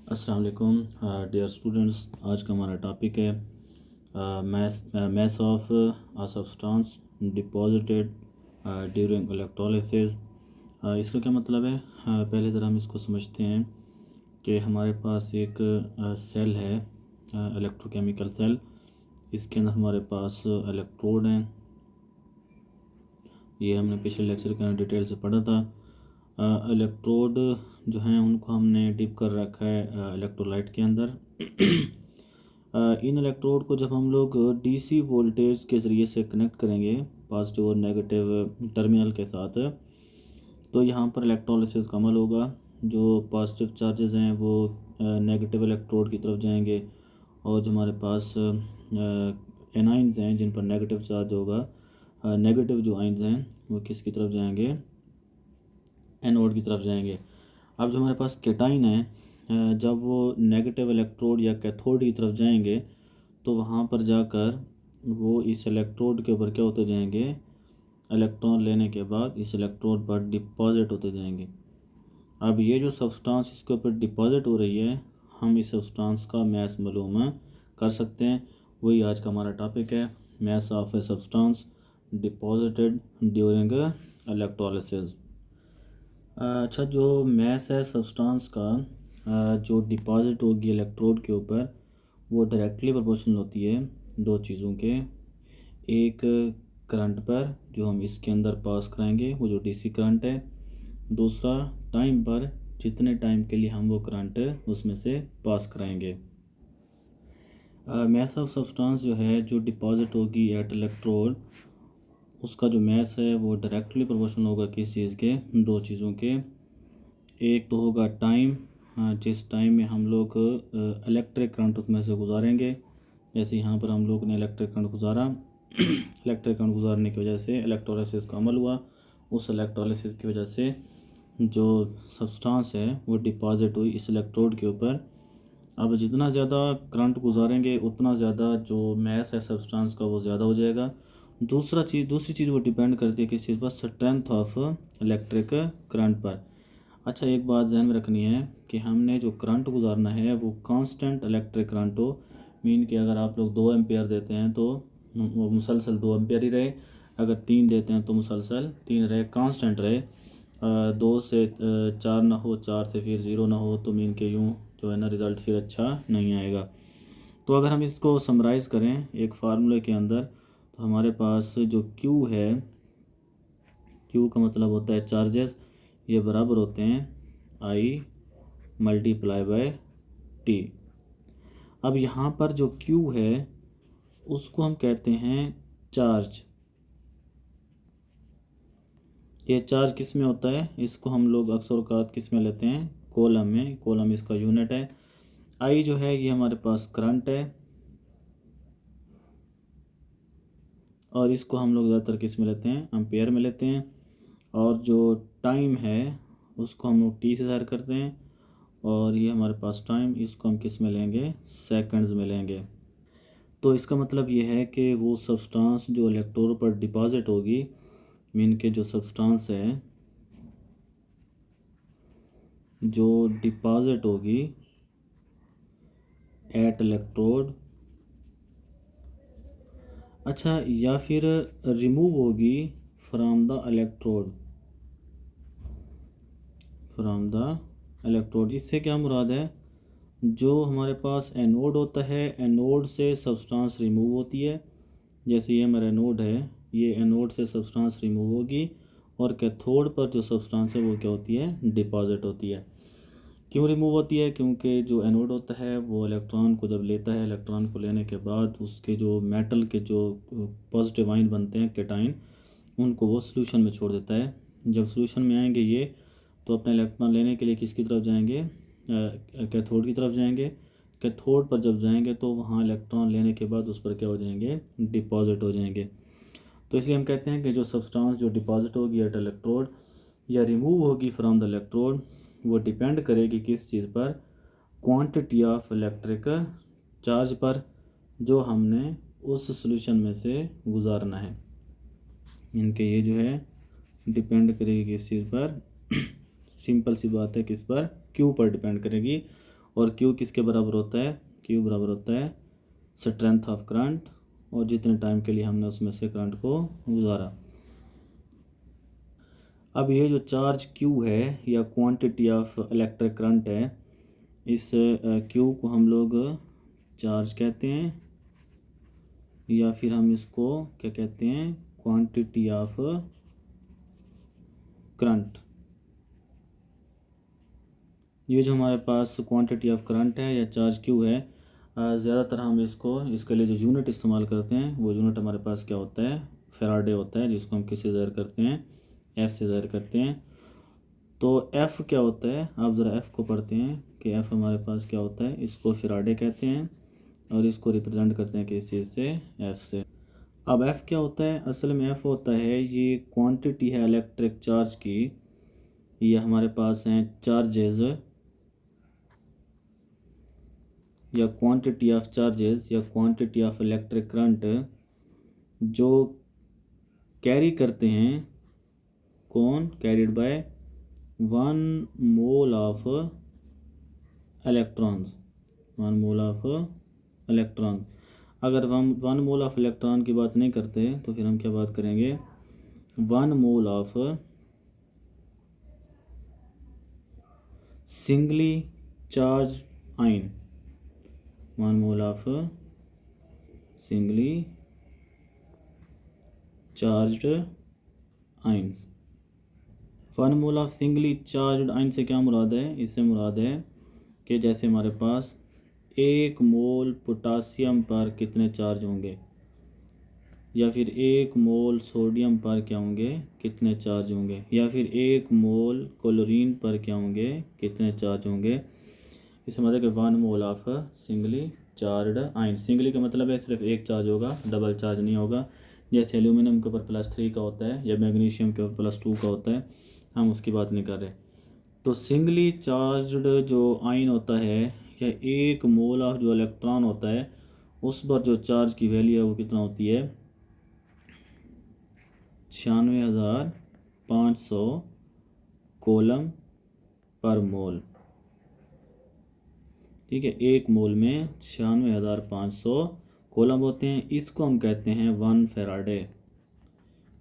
अस्सलाम वालेकुम dear students. आज का हमारा टॉपिक है math of a substance deposited during electrolysis. इसका क्या मतलब है? पहले ज़रा हम इसको समझते हैं कि हमारे पास एक सेल है, इलेक्ट्रोकेमिकल सेल। इसके अंदर हमारे पास इलेक्ट्रोड हैं। ये हमने पिछले लेक्चर के अंदर डिटेल से पढ़ा था। इलेक्ट्रोड जो हैं उनको हमने डिप कर रखा है इलेक्ट्रोलाइट के अंदर। इन इलेक्ट्रोड को जब हम लोग डीसी वोल्टेज के ज़रिए से कनेक्ट करेंगे पॉजिटिव और नेगेटिव टर्मिनल के साथ, तो यहाँ पर इलेक्ट्रोलिसिस का अमल होगा। जो पॉजिटिव चार्जेस हैं वो नेगेटिव इलेक्ट्रोड की तरफ जाएंगे, और जो हमारे पास एनाइंस हैं जिन पर नेगेटिव चार्ज होगा, नेगेटिव जो आइंस हैं वो किसकी तरफ जाएंगे? एनोड की तरफ जाएंगे। अब जो हमारे पास केटाइन है, जब वो नेगेटिव इलेक्ट्रोड या कैथोड की तरफ जाएंगे तो वहाँ पर जाकर वो इस इलेक्ट्रोड के ऊपर क्या होते जाएंगे? इलेक्ट्रॉन लेने के बाद इस इलेक्ट्रोड पर डिपॉजिट होते जाएंगे। अब ये जो सब्सटेंस इसके ऊपर डिपॉजिट हो रही है, हम इस सब्सटेंस का मैथ मालूम कर सकते हैं। वही आज का हमारा टॉपिक है, math of a substance deposited during electrolysis. अच्छा, जो मैस है सब्सटेंस का जो डिपॉजिट होगी इलेक्ट्रोड के ऊपर, वो डायरेक्टली प्रोपोर्शनल होती है दो चीज़ों के। एक करंट पर जो हम इसके अंदर पास कराएंगे, वो जो डीसी करंट है। दूसरा टाइम पर, जितने टाइम के लिए हम वो करंट उसमें से पास कराएंगे। मैस ऑफ सब्सटेंस जो है जो डिपॉजिट होगी एट इलेक्ट्रोड, उसका जो मैस है वो डायरेक्टली प्रोपोर्शनल होगा किस चीज़ के? दो चीज़ों के। एक तो होगा टाइम, जिस टाइम में हम लोग इलेक्ट्रिक करंट उसमें से गुजारेंगे। जैसे यहाँ पर हम लोग ने इलेक्ट्रिक करंट गुजारा, इलेक्ट्रिक करंट गुजारने की वजह से इलेक्ट्रोलिसिस का अमल हुआ। उस इलेक्ट्रोलिसिस की वजह से जो सब्सटेंस है वो डिपॉजिट हुई इस इलेक्ट्रोड के ऊपर। अब जितना ज़्यादा करंट गुजारेंगे उतना ज़्यादा जो मैस है सब्सटेंस का वो ज़्यादा हो जाएगा। दूसरी चीज़ वो डिपेंड करती है किस चीज़ पर? स्ट्रेंथ ऑफ इलेक्ट्रिक करंट पर। अच्छा, एक बात ध्यान में रखनी है कि हमने जो करंट गुजारना है वो कांस्टेंट इलेक्ट्रिक करंट हो। मीन कि अगर आप लोग 2 एम्पियर देते हैं तो वो मुसलसल 2 एम्पियर ही रहे। अगर 3 देते हैं तो मुसलसल 3 रहे, कांस्टेंट रहे। 2 से 4 ना हो, 4 से फिर 0 ना हो, तो मीन के यूँ जो है ना रिज़ल्ट फिर अच्छा नहीं आएगा। तो अगर हम इसको समराइज़ करें एक फार्मूले के अंदर, तो हमारे पास जो Q है, Q का मतलब होता है चार्जेस, ये बराबर होते हैं I मल्टीप्लाई बाय T। अब यहाँ पर जो Q है उसको हम कहते हैं चार्ज। ये चार्ज किस में होता है? इसको हम लोग अक्सर औकात किस में लेते हैं? कॉलम में। कॉलम इसका यूनिट है। I जो है ये हमारे पास करंट है, और इसको हम लोग ज़्यादातर किस में लेते हैं? एम्पेयर में लेते हैं। और जो टाइम है उसको हम लोग T से ज़ाहिर करते हैं, और ये हमारे पास टाइम, इसको हम किस में लेंगे? सेकंड्स में लेंगे। तो इसका मतलब ये है कि वो सब्सटेंस जो इलेक्ट्रोड पर डिपॉजिट होगी, मीन के जो सब्सटेंस है जो डिपॉजिट होगी एट इलेक्ट्रोड, अच्छा, या फिर रिमूव होगी from the electrode, from the electrode. इससे क्या मुराद है? जो हमारे पास एनोड होता है, एनोड से सब्सटेंस रिमूव होती है। जैसे ये हमारा एनोड है, ये एनोड से सब्सटेंस रिमूव होगी, और कैथोड पर जो सब्सटेंस है वो क्या होती है? डिपॉजिट होती है। क्यों रिमूव होती है? क्योंकि जो एनोड होता है वो इलेक्ट्रॉन को जब लेता है, इलेक्ट्रॉन को लेने के बाद उसके जो मेटल के जो पॉजिटिव आयन बनते हैं, केटाइन, उनको वो सोल्यूशन में छोड़ देता है। जब सोल्यूशन में आएंगे ये, तो अपने इलेक्ट्रॉन लेने के लिए किसकी तरफ जाएंगे? कैथोड की तरफ जाएंगे। कैथोड पर जब जाएंगे तो वहाँ इलेक्ट्रॉन लेने के बाद उस पर क्या हो जाएंगे? डिपॉजिट हो जाएंगे। तो इसलिए हम कहते हैं कि जो सब्सटेंस जो डिपॉजिट होगी एट इलेक्ट्रोड या रिमूव होगी फ्रॉम द इलेक्ट्रोड, वो डिपेंड करेगी किस चीज़ पर? क्वांटिटी ऑफ इलेक्ट्रिक चार्ज पर, जो हमने उस सॉल्यूशन में से गुजारना है। इनके ये जो है डिपेंड करेगी किस चीज़ पर? सिंपल सी बात है, किस पर? क्यू पर डिपेंड करेगी। और क्यू किसके बराबर होता है, क्यू बराबर होता है स्ट्रेंथ ऑफ करंट और जितने टाइम के लिए हमने उसमें से करंट को गुजारा। अब ये जो चार्ज क्यू है या क्वांटिटी ऑफ इलेक्ट्रिक करंट है, इस क्यू को हम लोग चार्ज कहते हैं या फिर हम इसको क्या कहते हैं, क्वांटिटी ऑफ करंट। ये जो हमारे पास क्वांटिटी ऑफ करंट है या चार्ज क्यू है, ज़्यादातर हम इसके लिए जो यूनिट इस्तेमाल करते हैं वो यूनिट हमारे पास क्या होता है, फैराडे होता है, जिसको हम किससे ज़ाहिर करते हैं, एफ से ज़ाहिर करते हैं। तो एफ़ क्या होता है, आप ज़रा एफ़ को पढ़ते हैं कि एफ़ हमारे पास क्या होता है, इसको फैराडे कहते हैं और इसको रिप्रेजेंट करते हैं किस चीज़ से, एफ़ से। अब एफ़ क्या होता है, असल में एफ़ होता है ये क्वांटिटी है इलेक्ट्रिक चार्ज की, ये हमारे पास हैं चार्जेस या क्वांटिटी ऑफ चार्जेस या क्वांटिटी ऑफ इलेक्ट्रिक करंट जो कैरी करते हैं, कौन, carried by 1 mole of electrons, 1 mole of electron. अगर हम 1 मोल ऑफ इलेक्ट्रॉन की बात नहीं करते तो फिर हम क्या बात करेंगे, 1 mole of singly charge ion, 1 mole of singly charged ions. 1 mole of singly charged ion से क्या मुराद है, इससे मुराद है कि जैसे हमारे पास 1 मोल पोटासियम पर कितने चार्ज होंगे या फिर 1 मोल सोडियम पर क्या होंगे, कितने चार्ज होंगे, या फिर 1 मोल क्लोरीन पर क्या होंगे, कितने चार्ज होंगे। इसे मतलब कि 1 mole of singly charged ion, singly का मतलब है सिर्फ एक चार्ज होगा, डबल चार्ज नहीं होगा। जैसे एल्यूमिनियम के ऊपर +3 का होता है या मैग्नीशियम के ऊपर +2 का होता है, हम उसकी बात नहीं कर रहे। तो सिंगली चार्ज्ड जो आयन होता है या 1 मोल ऑफ जो इलेक्ट्रॉन होता है उस पर जो चार्ज की वैल्यू है वो कितना होती है, 96,500 कोलम पर मोल। ठीक है, 1 मोल में 96,500 कोलम होते हैं, इसको हम कहते हैं 1 फैराडे।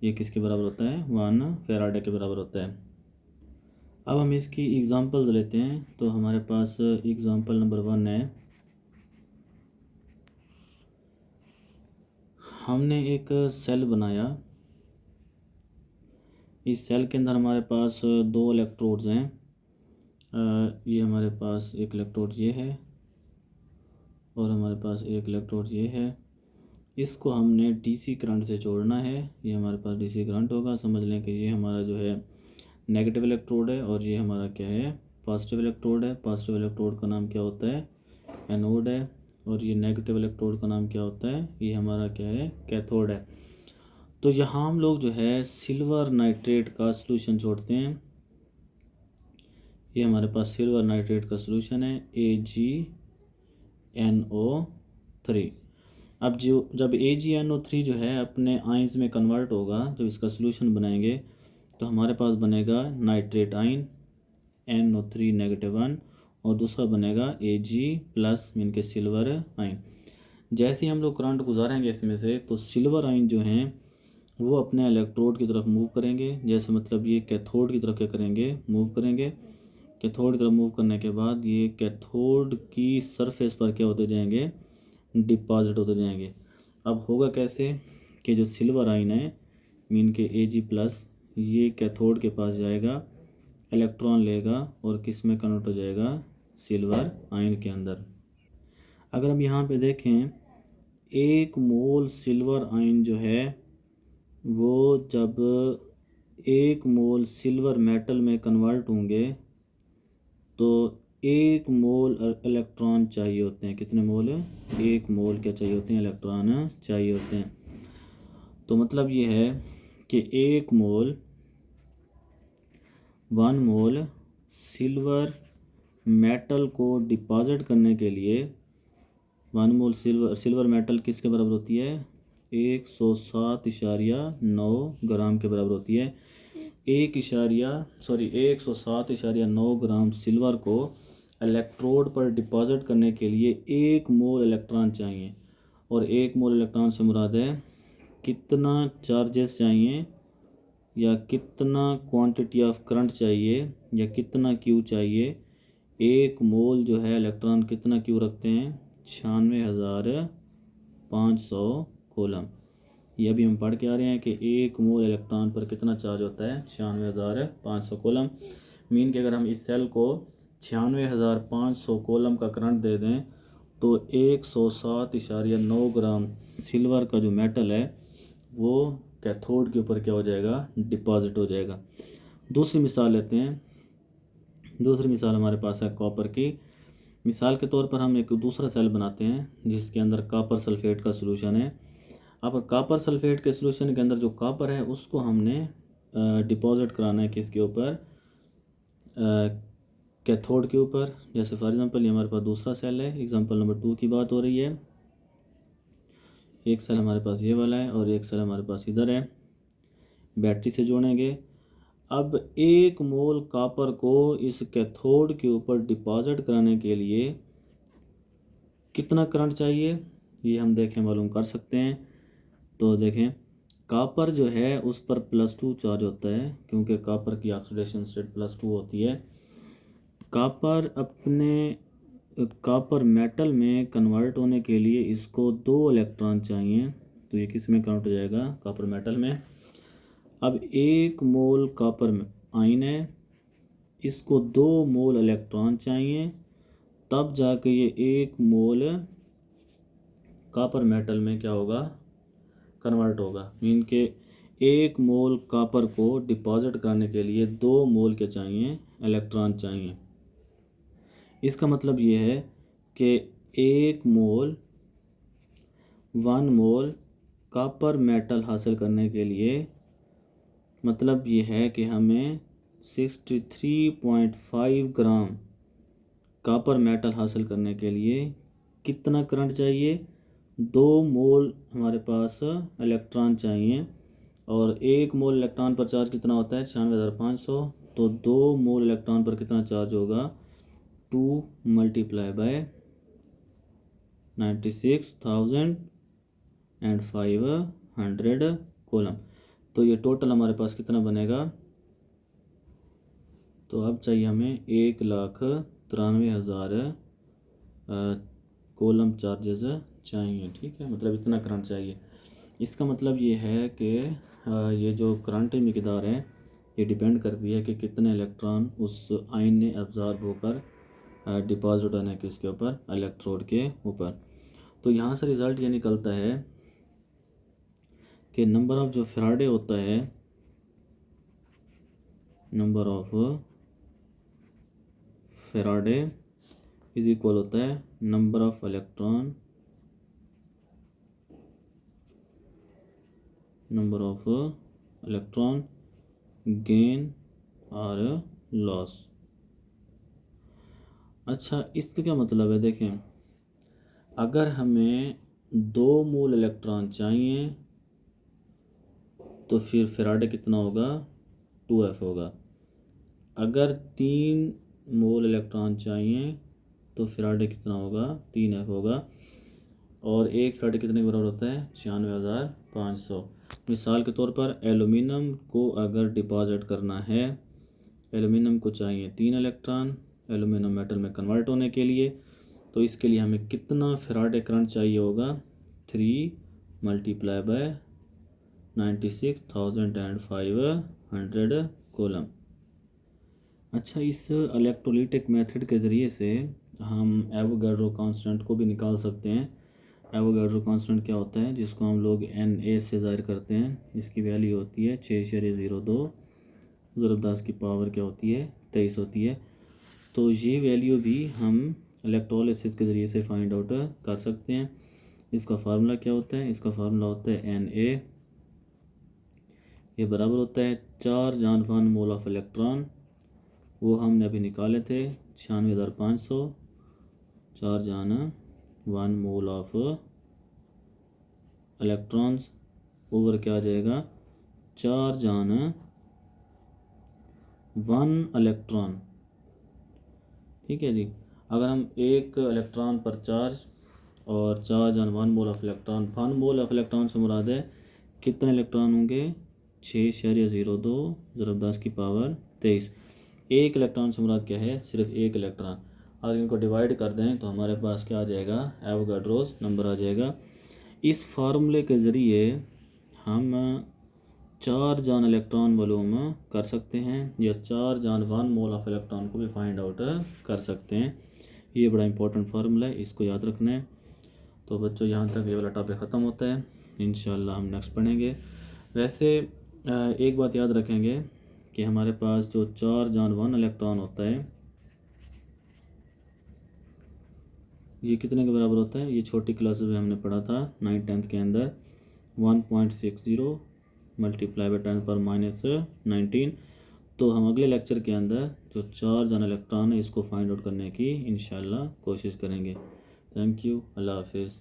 ये किसके बराबर होता है, 1 फैराडे के बराबर होता है। अब हम इसकी एग्जांपल्स लेते हैं। तो हमारे पास एग्जांपल नंबर 1 है, हमने एक सेल बनाया, इस सेल के अंदर हमारे पास 2 इलेक्ट्रोड्स हैं। ये हमारे पास एक इलेक्ट्रोड ये है और हमारे पास एक इलेक्ट्रोड ये है। इसको हमने डीसी करंट से जोड़ना है, ये हमारे पास डीसी करंट होगा। समझ लें कि ये हमारा जो है नेगेटिव इलेक्ट्रोड है और ये हमारा क्या है, पॉजिटिव इलेक्ट्रोड है। पॉजिटिव इलेक्ट्रोड का नाम क्या होता है, एनोड है, और ये नेगेटिव इलेक्ट्रोड का नाम क्या होता है, ये हमारा क्या है, कैथोड है। तो यहाँ हम लोग जो है सिल्वर नाइट्रेट का सॉल्यूशन छोड़ते हैं। ये हमारे पास सिल्वर नाइट्रेट का सॉल्यूशन है AgNO3। अब जब AgNO3 जो है अपने आयंस में कन्वर्ट होगा, जब इसका सॉल्यूशन बनाएंगे तो हमारे पास बनेगा नाइट्रेट आयन NO3 -1 और दूसरा बनेगा Ag+ मीन के सिल्वर आयन। जैसे ही हम लोग करंट गुजारेंगे इसमें से तो सिल्वर आयन जो हैं वो अपने इलेक्ट्रोड की तरफ मूव करेंगे। जैसे मतलब ये कैथोड की तरफ क्या करेंगे, मूव करेंगे। कैथोड की तरफ मूव करने के बाद ये कैथोड की सरफेस पर क्या होते जाएंगे, डिपॉजिट होते जाएंगे। अब होगा कैसे कि जो सिल्वर आयन है मीन के Ag+ ये कैथोड के पास जाएगा, इलेक्ट्रॉन लेगा और किस में कन्वर्ट हो जाएगा, सिल्वर आयन के अंदर। अगर हम यहाँ पे देखें 1 मोल सिल्वर आयन जो है वो जब 1 मोल सिल्वर मेटल में कन्वर्ट होंगे तो 1 मोल इलेक्ट्रॉन चाहिए होते हैं। कितने मोल, 1 मोल क्या चाहिए होते हैं, इलेक्ट्रॉन चाहिए होते हैं। तो मतलब ये है कि 1 मोल 1 मोल सिल्वर मेटल को डिपॉजिट करने के लिए 1 मोल सिल्वर मेटल किसके बराबर होती है, 107.9 ग्राम के बराबर होती है। 107.9 ग्राम सिल्वर को इलेक्ट्रोड पर डिपॉजिट करने के लिए 1 मोल इलेक्ट्रॉन चाहिए, और 1 मोल इलेक्ट्रॉन से मुराद है कितना चार्जेस चाहिए, या कितना क्वांटिटी ऑफ करंट चाहिए, या कितना क्यू चाहिए। 1 मोल जो है इलेक्ट्रॉन कितना क्यू रखते हैं, 96,500 कूलम। ये अभी हम पढ़ के आ रहे हैं कि 1 मोल इलेक्ट्रॉन पर कितना चार्ज होता है, 96,500 कूलम। मीन कि अगर हम इस सेल को 96,500 कूलम का करंट दे दें तो 107.9 ग्राम सिल्वर का जो मेटल है वो कैथोड के ऊपर क्या हो जाएगा, डिपॉजिट हो जाएगा। दूसरी मिसाल लेते हैं। दूसरी मिसाल हमारे पास है कॉपर की। मिसाल के तौर पर हम एक दूसरा सेल बनाते हैं जिसके अंदर कॉपर सल्फेट का सलूशन है। अब कॉपर सल्फेट के सलूशन के अंदर जो कॉपर है उसको हमने डिपॉजिट कराना है किसके ऊपर, कैथोड के ऊपर। जैसे फॉर एग्जांपल ये हमारे पास दूसरा सेल है, एग्जांपल नंबर 2 की बात हो रही है। एक सेल हमारे पास ये वाला है और एक सेल हमारे पास इधर है, बैटरी से जोड़ेंगे। अब 1 मोल कॉपर को इस कैथोड के ऊपर डिपॉजिट कराने के लिए कितना करंट चाहिए, ये हम देखें मालूम कर सकते हैं। तो देखें, कॉपर जो है उस पर +2 चार्ज होता है क्योंकि कॉपर की ऑक्सीडेशन स्टेट +2 होती है। कॉपर मेटल में कन्वर्ट होने के लिए इसको 2 इलेक्ट्रॉन चाहिए, तो ये किस में कन्वर्ट हो जाएगा, कॉपर मेटल में। अब 1 मोल कॉपर में आयन है, इसको 2 मोल इलेक्ट्रॉन चाहिए, तब जाके ये 1 मोल कॉपर मेटल में क्या होगा, कन्वर्ट होगा। मीन के 1 मोल कॉपर को डिपॉजिट करने के लिए 2 मोल के चाहिए, इलेक्ट्रॉन चाहिए। इसका मतलब ये है कि 1 मोल कॉपर मेटल हासिल करने के लिए मतलब ये है कि हमें 63.5 ग्राम कॉपर मेटल हासिल करने के लिए कितना करंट चाहिए, 2 मोल हमारे पास इलेक्ट्रॉन चाहिए। और 1 मोल इलेक्ट्रॉन पर चार्ज कितना होता है, 96,500। तो 2 मोल इलेक्ट्रॉन पर कितना चार्ज होगा, 2 × 96,500 कूलम। तो ये टोटल हमारे पास कितना बनेगा, तो अब चाहिए हमें 1,93,000 कूलम चार्जेस चाहिए। ठीक है, मतलब इतना करंट चाहिए। इसका मतलब ये है कि ये जो करंट मिकदार है ये डिपेंड करती है कि कितने इलेक्ट्रॉन उस आयन ने एब्जॉर्ब होकर डिपॉजिट होने किसके ऊपर, इलेक्ट्रोड के ऊपर। तो यहाँ से रिज़ल्ट ये निकलता है कि नंबर ऑफ जो फैराडे होता है, number of Faraday is equal होता है नंबर ऑफ इलेक्ट्रॉन गेन और लॉस। अच्छा, इसका क्या मतलब है, देखें, अगर हमें 2 मोल इलेक्ट्रॉन चाहिए तो फिर फैराडे कितना होगा, 2F होगा। अगर 3 मोल इलेक्ट्रॉन चाहिए तो फैराडे कितना होगा, 3F होगा। और एक फैराडे कितने के बराबर होता है, 96,500। मिसाल के तौर पर एलुमिनियम को अगर डिपॉजिट करना है, एलुमिनियम को चाहिए 3 इलेक्ट्रॉन एलुमिनियम मेटल में कन्वर्ट होने के लिए, तो इसके लिए हमें कितना फैराडे करंट चाहिए होगा, 3 × 96,500 कूलम। अच्छा, इस इलेक्ट्रोलिटिक मेथड के ज़रिए से हम एवोगाड्रो कांस्टेंट को भी निकाल सकते हैं। एवोगाड्रो कांस्टेंट क्या होता है, जिसको हम लोग Na से ज़ाहिर करते हैं। इसकी वैल्यू होती है 6.02 ज़रूब 10 की पावर क्या होती है, 23 होती है। तो ये वैल्यू भी हम इलेक्ट्रोलिसिस के ज़रिए से फाइंड आउट कर सकते हैं। इसका फार्मूला क्या होता है, इसका फार्मूला होता है Na, ये बराबर होता है 4 जान 1 मोल ऑफ इलेक्ट्रॉन, वो हमने अभी निकाले थे 96,500, 4 जान 1 मोल ऑफ इलेक्ट्रॉन्स ओवर क्या आ जाएगा, 4 जान 1 इलेक्ट्रॉन। ठीक है जी। अगर हम एक इलेक्ट्रॉन पर चार्ज और charge on 1 mole of electron, 1 mole of electron से मुराद है कितने इलेक्ट्रॉन होंगे, 6.02 ज़रब 10⁻23। एक इलेक्ट्रॉन से मुराद क्या है, सिर्फ एक इलेक्ट्रॉन। अगर इनको डिवाइड कर दें तो हमारे पास क्या आ जाएगा, एवोगाड्रोस नंबर आ जाएगा। इस फार्मूले के ज़रिए हम चार्ज ऑन इलेक्ट्रॉन वॉल्यूम कर सकते हैं या charge on 1 mole of electron को भी फाइंड आउट कर सकते हैं। ये बड़ा इंपॉर्टेंट फार्मूला है, इसको याद रखना है। तो बच्चों यहाँ तक ये वाला टॉपिक ख़त्म होता है, इंशाल्लाह हम नेक्स्ट पढ़ेंगे। वैसे एक बात याद रखेंगे कि हमारे पास जो चार्ज ऑन 1 इलेक्ट्रॉन होता है ये कितने के बराबर होता है, ये छोटी क्लासेस में हमने पढ़ा था 9th 10th के अंदर, 1.60 मल्टीप्लाई बाई 10⁻19। तो हम अगले लेक्चर के अंदर जो चार्ज ऑन इलेक्ट्रॉन है इसको फाइंड आउट करने की इंशाल्लाह कोशिश करेंगे। थैंक यू, अल्लाह हाफिज़।